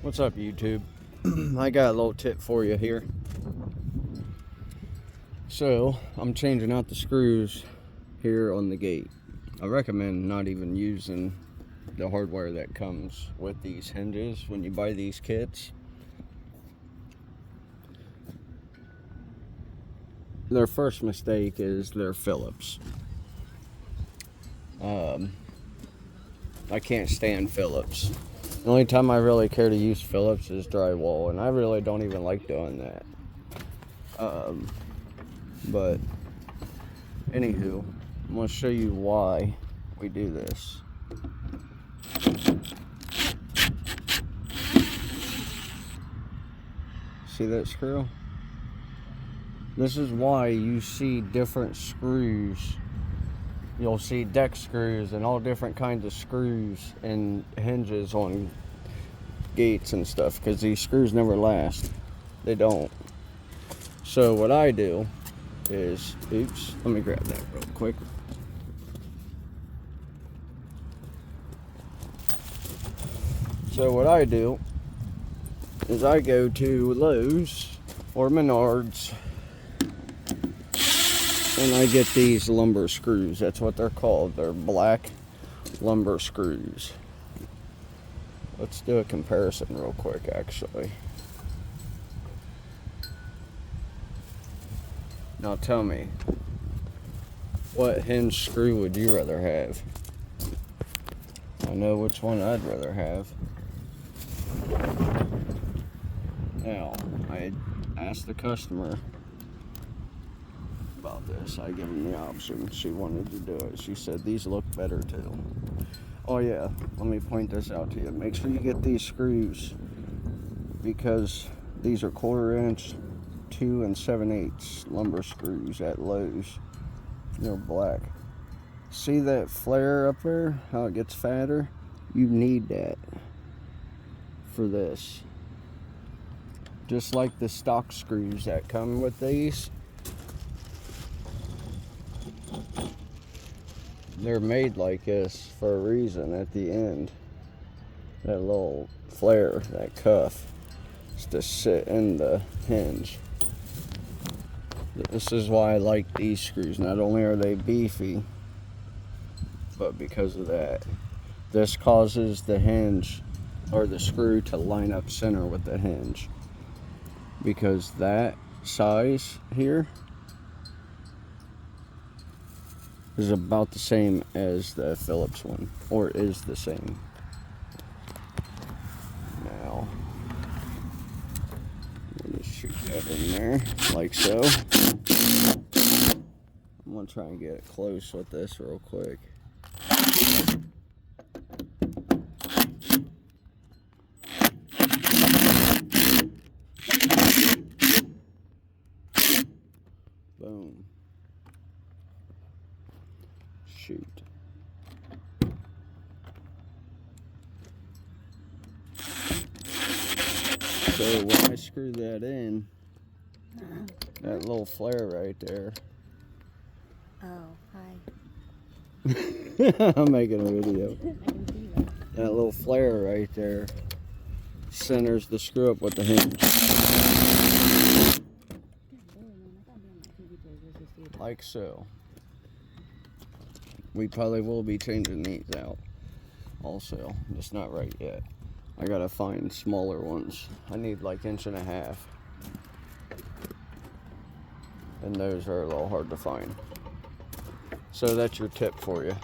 What's up, YouTube? I got a little tip for you here. So, I'm changing out the screws here on the gate. I recommend not even using the hardware that comes with these hinges when you buy these kits. Their first mistake is their Phillips. I can't stand Phillips. The only time I really care to use Phillips is drywall, and I really don't even like doing that. But anywho, I'm going to show you why we do this. See that screw? This is why you see different screws. You'll see deck screws and all different kinds of screws and hinges on gates and stuff, because these screws never last. They don't. So what I do is, oops, let me grab that real quick. So what I do is I go to Lowe's or Menards and I get these lumber screws. That's what they're called. They're black lumber screws. Let's do a comparison real quick, actually. Now tell me, what hinge screw would you rather have? I know which one I'd rather have. Now, I asked the customer about this. I gave them the option. She wanted to do it. She said these look better too. Oh yeah, let me point this out to you. Make sure you get these screws, because these are 1/4 inch 2 7/8 lumber screws at Lowe's. They're black. See that flare up there, how it gets fatter? You need that for this. Just like the stock screws that come with these. They're made like this for a reason at the end. That little flare, that cuff, is to sit in the hinge. This is why I like these screws. Not only are they beefy, but because of that. This causes the hinge or the screw to line up center with the hinge, because that size here is about the same as the Phillips one, or is the same. Now, I'm gonna shoot that in there, like so. I'm gonna try and get it close with this real quick. Boom. Shoot. So when I screw that in, that little flare right there. Oh, hi. I'm making a video. I can see that. That little flare right there centers the screw up with the hinge. Like so. We probably will be changing these out also, just not right yet. I gotta find smaller ones. I need like 1.5 inches, and those are a little hard to find. So that's your tip for you.